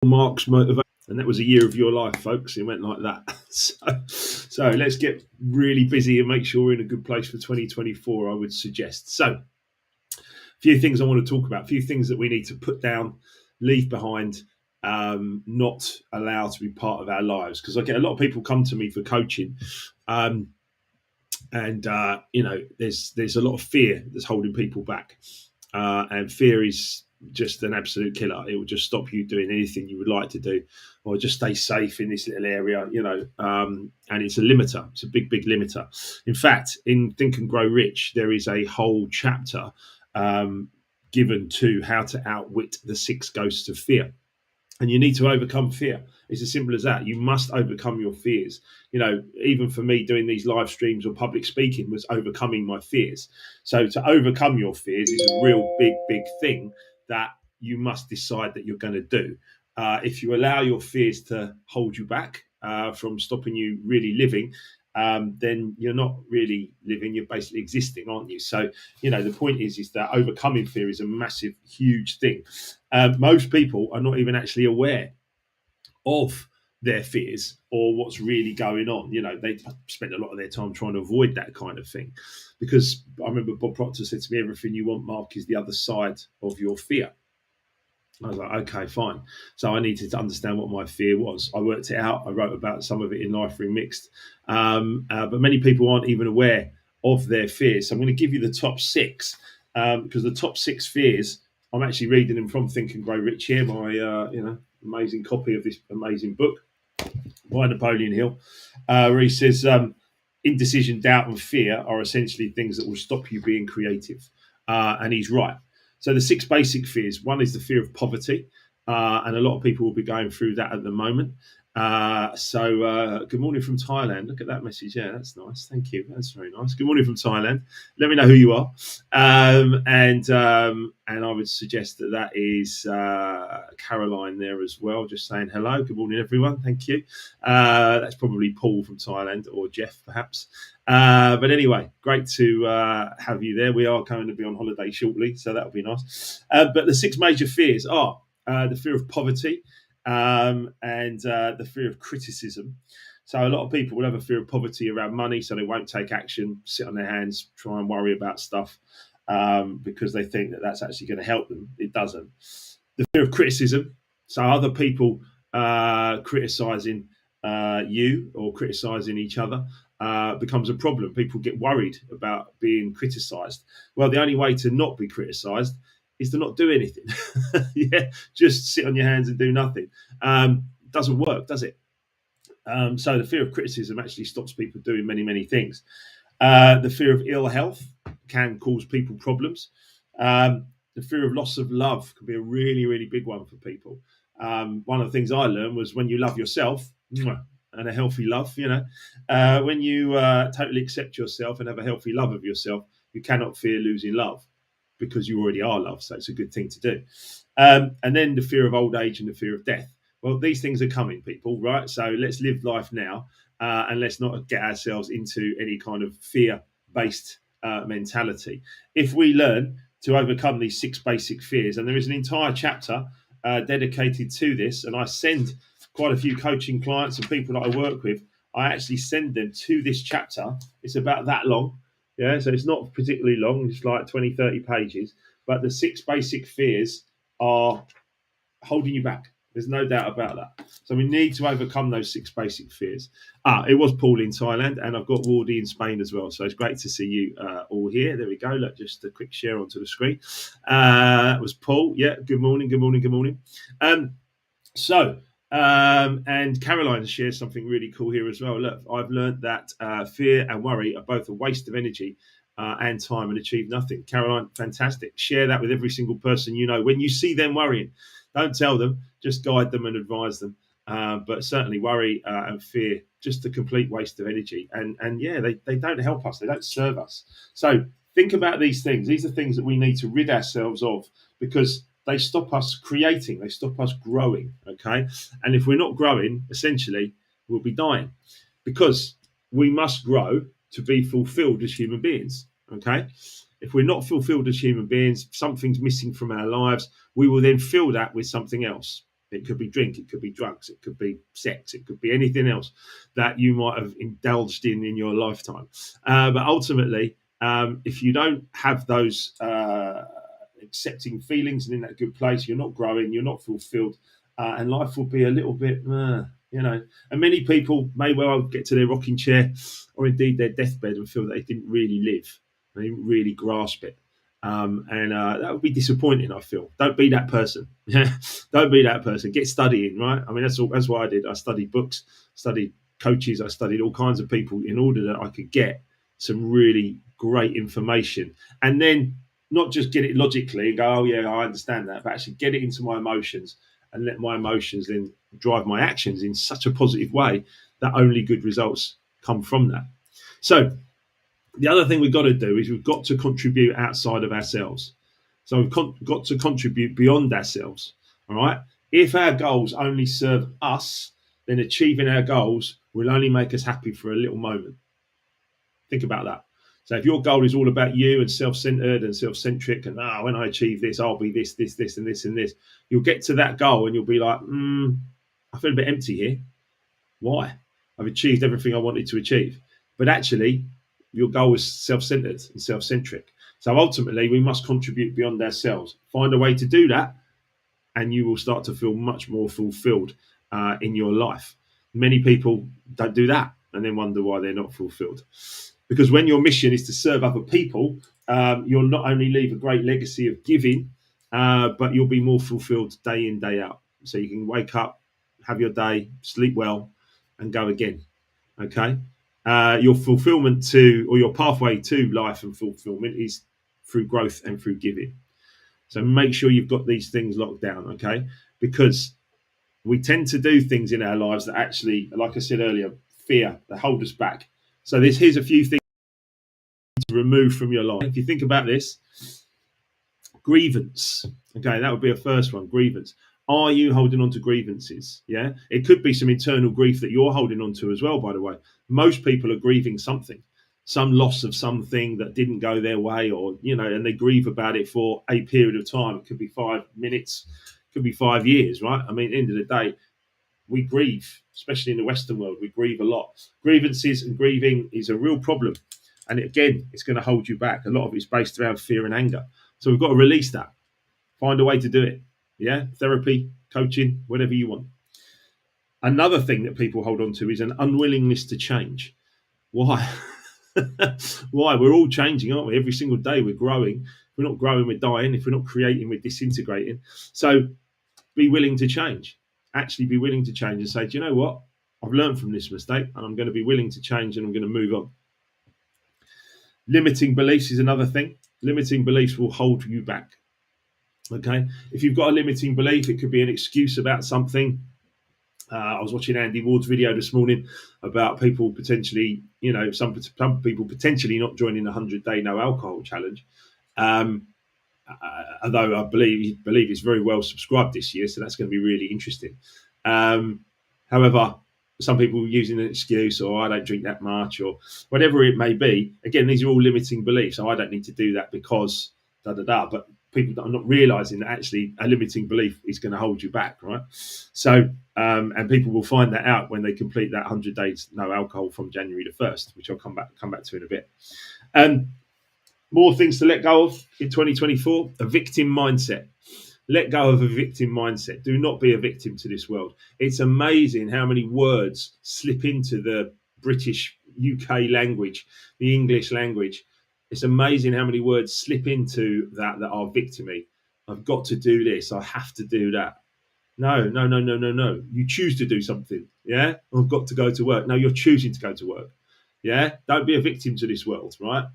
Mark's motivation, and that was a year of your life, folks. It went like that. So let's get really busy and make sure we're in a good place for 2024, I would suggest. So a few things I want to talk about, a few things that we need to put down, leave behind, not allow to be part of our lives. Because I get a lot of people come to me for coaching, and there's a lot of fear that's holding people back, and fear is just an absolute killer. It will just stop you doing anything you would like to do, or just stay safe in this little area, and it's a limiter. It's a big limiter. In fact, in Think and Grow Rich, there is a whole chapter given to how to outwit the 6 ghosts of fear. And you need to overcome fear. It's as simple as that. You must overcome your fears. Even for me, doing these live streams or public speaking was overcoming my fears. So to overcome your fears is a real big thing that you must decide that you're going to do. If you allow your fears to hold you back from stopping you really living, then you're not really living, you're basically existing, aren't you? So, the point is that overcoming fear is a massive, huge thing. Most people are not even actually aware of their fears or what's really going on. They spend a lot of their time trying to avoid that kind of thing. Because I remember Bob Proctor said to me, everything you want, Mark, is the other side of your fear. I was like, okay, fine. So I needed to understand what my fear was. I worked it out. I wrote about some of it in Life Remixed. But many people aren't even aware of their fears. So I'm going to give you the top 6, because the top 6 fears, I'm actually reading them from Think and Grow Rich here, my amazing copy of this amazing book by Napoleon Hill, where he says, indecision, doubt, and fear are essentially things that will stop you being creative. And he's right. So the 6 basic fears. One is the fear of poverty, and a lot of people will be going through that at the moment. Good morning from Thailand. Look at that message. Yeah, that's nice. Thank you. That's very nice. Good morning from Thailand. Let me know who you are. And I would suggest that is Caroline there as well, just saying hello. Good morning, everyone. Thank you. That's probably Paul from Thailand, or Jeff, perhaps. But anyway, great to have you there. We are going to be on holiday shortly, so that'll be nice. But the 6 major fears are the fear of poverty, and the fear of criticism. So a lot of people will have a fear of poverty around money, so they won't take action, sit on their hands, try and worry about stuff, because they think that that's actually going to help them. It doesn't. The fear of criticism, so other people criticizing you or criticizing each other, becomes a problem. People get worried about being criticized. Well, the only way to not be criticized is to not do anything. Yeah, just sit on your hands and do nothing. Doesn't work, does it? So the fear of criticism actually stops people doing many things. The fear of ill health can cause people problems. The fear of loss of love can be a really big one for people. One of the things I learned was when you love yourself, and a healthy love, when you totally accept yourself and have a healthy love of yourself, you cannot fear losing love, because you already are loved. So it's a good thing to do. And then the fear of old age and the fear of death. Well, these things are coming, people, right? So let's live life now, and let's not get ourselves into any kind of fear-based mentality. If we learn to overcome these 6 basic fears, and there is an entire chapter dedicated to this, and I send quite a few coaching clients and people that I work with, I actually send them to this chapter. It's about that long. Yeah, so it's not particularly long. It's like 20, 30 pages. But the 6 basic fears are holding you back. There's no doubt about that. So we need to overcome those 6 basic fears. It was Paul in Thailand, and I've got Wardy in Spain as well. So it's great to see you all here. There we go. Look, just a quick share onto the screen. It was Paul. Yeah, good morning. And Caroline shares something really cool here as well. Look, I've learned that fear and worry are both a waste of energy and time and achieve nothing. Caroline, fantastic. Share that with every single person you know. When you see them worrying, don't tell them, just guide them and advise them. But certainly worry and fear, just a complete waste of energy. And yeah, they don't help us. They don't serve us. So think about these things. These are things that we need to rid ourselves of, because they stop us creating, they stop us growing, okay? And if we're not growing, essentially, we'll be dying, because we must grow to be fulfilled as human beings, okay? If we're not fulfilled as human beings, something's missing from our lives, we will then fill that with something else. It could be drink, it could be drugs, it could be sex, it could be anything else that you might have indulged in your lifetime. But ultimately, if you don't have those accepting feelings and in that good place, you're not growing, you're not fulfilled, and life will be a little bit, And many people may well get to their rocking chair or indeed their deathbed and feel that they didn't really live, they didn't really grasp it. And that would be disappointing, I feel. Don't be that person. Don't be that person. Get studying, right? I mean, that's what I did. I studied books, studied coaches, I studied all kinds of people in order that I could get some really great information. And then not just get it logically and go, oh, yeah, I understand that, but actually get it into my emotions and let my emotions then drive my actions in such a positive way that only good results come from that. So the other thing we've got to do is we've got to contribute outside of ourselves. So we've got to contribute beyond ourselves. All right. If our goals only serve us, then achieving our goals will only make us happy for a little moment. Think about that. So if your goal is all about you and self-centered and self-centric and when I achieve this, I'll be this, this, this, and this, and this, you'll get to that goal and you'll be like, I feel a bit empty here. Why? I've achieved everything I wanted to achieve. But actually, your goal is self-centered and self-centric. So ultimately, we must contribute beyond ourselves. Find a way to do that, and you will start to feel much more fulfilled in your life. Many people don't do that and then wonder why they're not fulfilled. Because when your mission is to serve other people, you'll not only leave a great legacy of giving, but you'll be more fulfilled day in, day out. So you can wake up, have your day, sleep well, and go again. Okay? Your fulfillment or your pathway to life and fulfillment is through growth and through giving. So make sure you've got these things locked down, okay? Because we tend to do things in our lives that actually, like I said earlier, fear, that hold us back. So here's a few things to remove from your life. If you think about this, grievance. Okay, that would be a first one, grievance. Are you holding on to grievances? Yeah, it could be some internal grief that you're holding on to as well, by the way. Most people are grieving something, some loss of something that didn't go their way, or, and they grieve about it for a period of time. It could be 5 minutes, could be 5 years, right? I mean, at the end of the day, we grieve, especially in the Western world, we grieve a lot. Grievances and grieving is a real problem. And again, it's going to hold you back. A lot of it's based around fear and anger. So we've got to release that. Find a way to do it. Yeah, therapy, coaching, whatever you want. Another thing that people hold on to is an unwillingness to change. Why? Why? We're all changing, aren't we? Every single day we're growing. If we're not growing, we're dying. If we're not creating, we're disintegrating. So be willing to change. Actually be willing to change and say, do you know what? I've learned from this mistake and I'm going to be willing to change and I'm going to move on. Limiting beliefs is another thing. Limiting beliefs will hold you back. Okay, if you've got a limiting belief, it could be an excuse about something. I was watching Andy Ward's video this morning about people potentially, some people potentially not joining the 100-day no alcohol challenge. Although I believe it's very well subscribed this year, so that's going to be really interesting. However, some people using an excuse, or I don't drink that much, or whatever it may be. Again, these are all limiting beliefs. So I don't need to do that because But people are not realizing that actually a limiting belief is going to hold you back, right? So, and people will find that out when they complete that 100 days no alcohol from January the 1st, which I'll come back to in a bit. More things to let go of in 2024, a victim mindset. Let go of a victim mindset. Do not be a victim to this world. It's amazing how many words slip into the British UK language, the English language. It's amazing how many words slip into that are victimy. I've got to do this. I have to do that. No. You choose to do something. Yeah. I've got to go to work. No, you're choosing to go to work. Yeah. Don't be a victim to this world, right?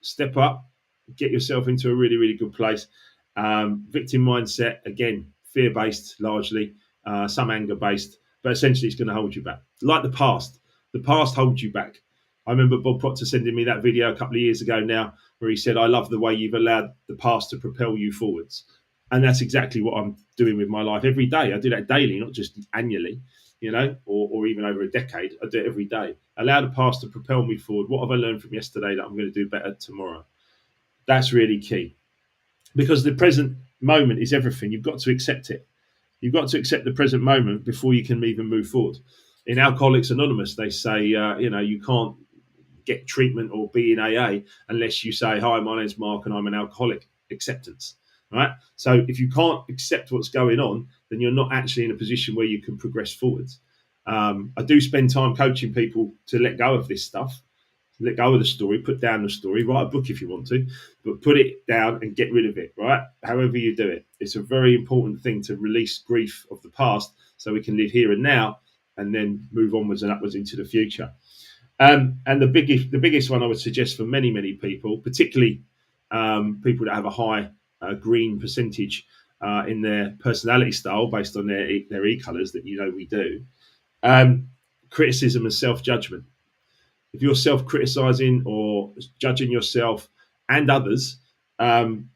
Step up, get yourself into a really, really good place. Victim mindset, again, fear-based largely, some anger-based, but essentially it's going to hold you back. Like the past. The past holds you back. I remember Bob Proctor sending me that video a couple of years ago now where he said, I love the way you've allowed the past to propel you forwards. And that's exactly what I'm doing with my life every day. I do that daily, not just annually, or even over a decade. I do it every day. Allow the past to propel me forward. What have I learned from yesterday that I'm going to do better tomorrow? That's really key. Because the present moment is everything. You've got to accept it. You've got to accept the present moment before you can even move forward. In Alcoholics Anonymous, they say, you can't get treatment or be in AA unless you say, "Hi, my name's Mark and I'm an alcoholic." Acceptance, right? So if you can't accept what's going on, then you're not actually in a position where you can progress forwards. I do spend time coaching people to let go of this stuff, let go of the story, put down the story, write a book if you want to, but put it down and get rid of it, right? However you do it. It's a very important thing to release grief of the past so we can live here and now and then move onwards and upwards into the future. And the biggest one I would suggest for many, many people, particularly people that have a high green percentage in their personality style based on their e-colours that we do, criticism and self-judgment. If you're self-criticizing or judging yourself and others,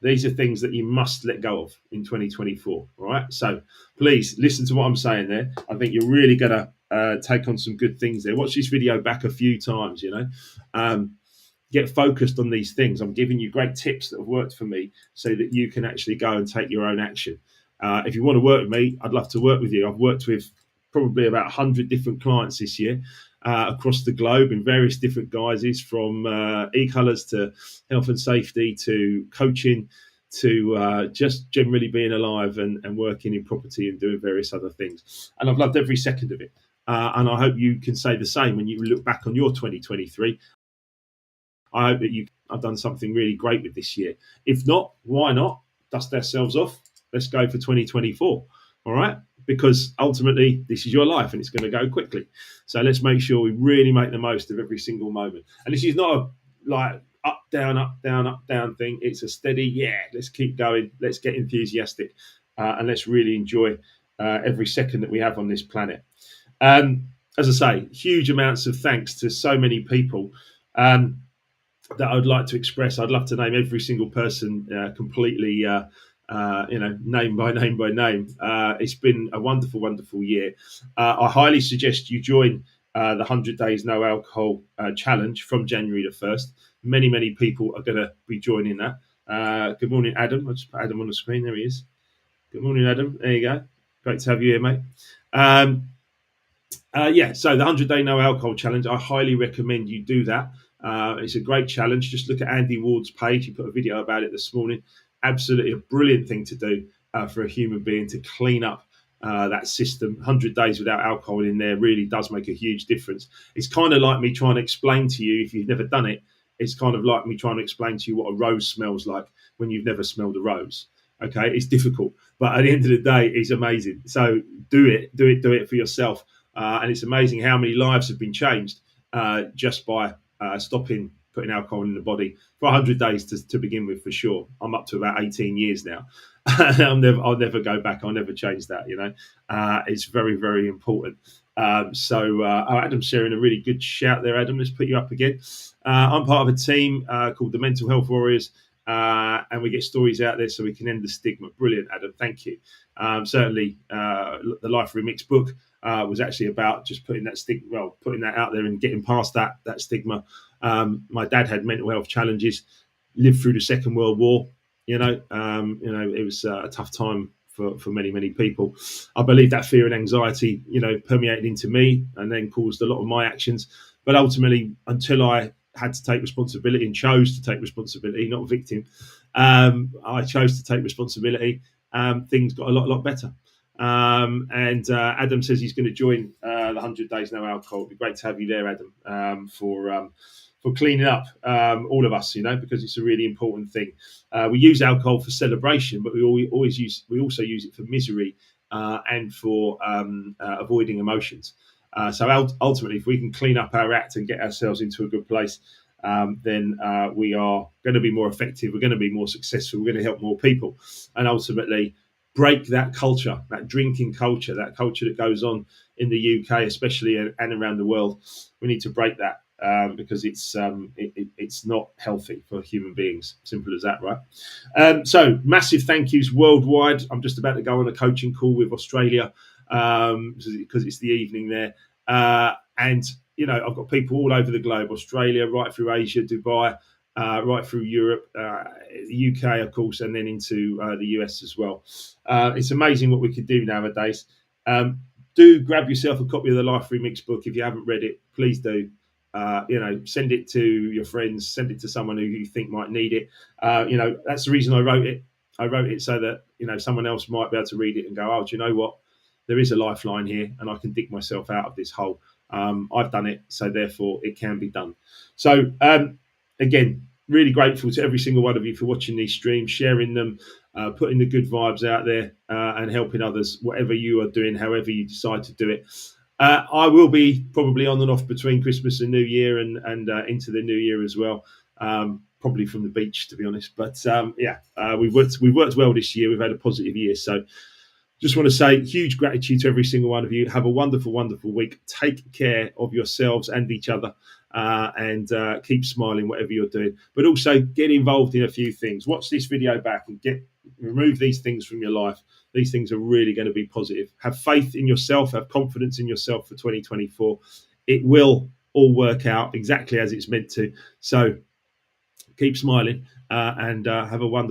these are things that you must let go of in 2024. All right. So please listen to what I'm saying there. I think you're really going to take on some good things there. Watch this video back a few times, get focused on these things. I'm giving you great tips that have worked for me so that you can actually go and take your own action. If you want to work with me, I'd love to work with you. I've worked with probably about 100 different clients this year. Across the globe in various different guises, from e-colours to health and safety to coaching to just generally being alive and working in property and doing various other things. And I've loved every second of it. And I hope you can say the same when you look back on your 2023. I hope that I've done something really great with this year. If not, why not? Dust ourselves off. Let's go for 2024. All right? Because ultimately, this is your life and it's going to go quickly. So let's make sure we really make the most of every single moment. And this is not a up, down thing. It's a steady, let's keep going. Let's get enthusiastic and let's really enjoy every second that we have on this planet. As I say, huge amounts of thanks to so many people that I would like to express. I'd love to name every single person completely name by name by name. It's been a wonderful, wonderful year. I highly suggest you join the 100 Days No Alcohol Challenge from January the 1st. Many, many people are going to be joining that. Good morning, Adam. I'll just put Adam on the screen. There he is. Good morning, Adam. There you go. Great to have you here, mate. So the 100 Day No Alcohol Challenge, I highly recommend you do that. It's a great challenge. Just look at Andy Ward's page. He put a video about it this morning. Absolutely a brilliant thing to do for a human being to clean up that system. 100 days without alcohol in there really does make a huge difference. It's kind of like me trying to explain to you, if you've never done it, it's kind of like me trying to explain to you what a rose smells like when you've never smelled a rose. Okay, it's difficult, but at the end of the day, it's amazing. So do it for yourself. And it's amazing how many lives have been changed just by stopping putting alcohol in the body for 100 days to begin with, for sure. I'm up to about 18 years now. I'll never go back. I'll never change that, It's very, very important. Adam's sharing a really good shout there, Adam. Let's put you up again. I'm part of a team called the Mental Health Warriors, and we get stories out there so we can end the stigma. Brilliant, Adam. Thank you. Certainly, the Life Remix book was actually about just putting that out there and getting past that stigma. My dad had mental health challenges, lived through the Second World War. It was a tough time for many, many people. I believe that fear and anxiety, permeated into me and then caused a lot of my actions. But ultimately, until I had to take responsibility and chose to take responsibility, not victim, I chose to take responsibility. Things got a lot better. Adam says he's going to join the 100 Days No Alcohol. It'd be great to have you there, Adam, for cleaning up all of us, because it's a really important thing. We use alcohol for celebration, but we also use it for misery and for avoiding emotions. So ultimately, if we can clean up our act and get ourselves into a good place, then we are going to be more effective. We're going to be more successful. We're going to help more people, and ultimately break that culture, that drinking culture, that culture that goes on in the UK, especially, and around the world. We need to break that because it's not healthy for human beings. Simple as that, right? So massive thank yous worldwide. I'm just about to go on a coaching call with Australia because it's the evening there, and I've got people all over the globe, Australia, right through Asia, Dubai, right through Europe, the UK, of course, and then into the US as well. It's amazing what we can do nowadays. Do grab yourself a copy of the Life Remix book if you haven't read it. Please do. Send it to your friends, send it to someone who you think might need it. That's the reason I wrote it. I wrote it so that someone else might be able to read it and go, oh, do you know what? There is a lifeline here, and I can dig myself out of this hole. I've done it, so therefore it can be done. So again, really grateful to every single one of you for watching these streams, sharing them, putting the good vibes out there, and helping others, whatever you are doing, however you decide to do it. I will be probably on and off between Christmas and New Year and into the New Year as well. Probably from the beach, to be honest. But we've worked well this year. We've had a positive year. So just want to say huge gratitude to every single one of you. Have a wonderful, wonderful week. Take care of yourselves and each other, and keep smiling, whatever you're doing. But also get involved in a few things. Watch this video back and remove these things from your life. These things are really going to be positive. Have faith in yourself. Have confidence in yourself for 2024. It will all work out exactly as it's meant to. So keep smiling and have a wonderful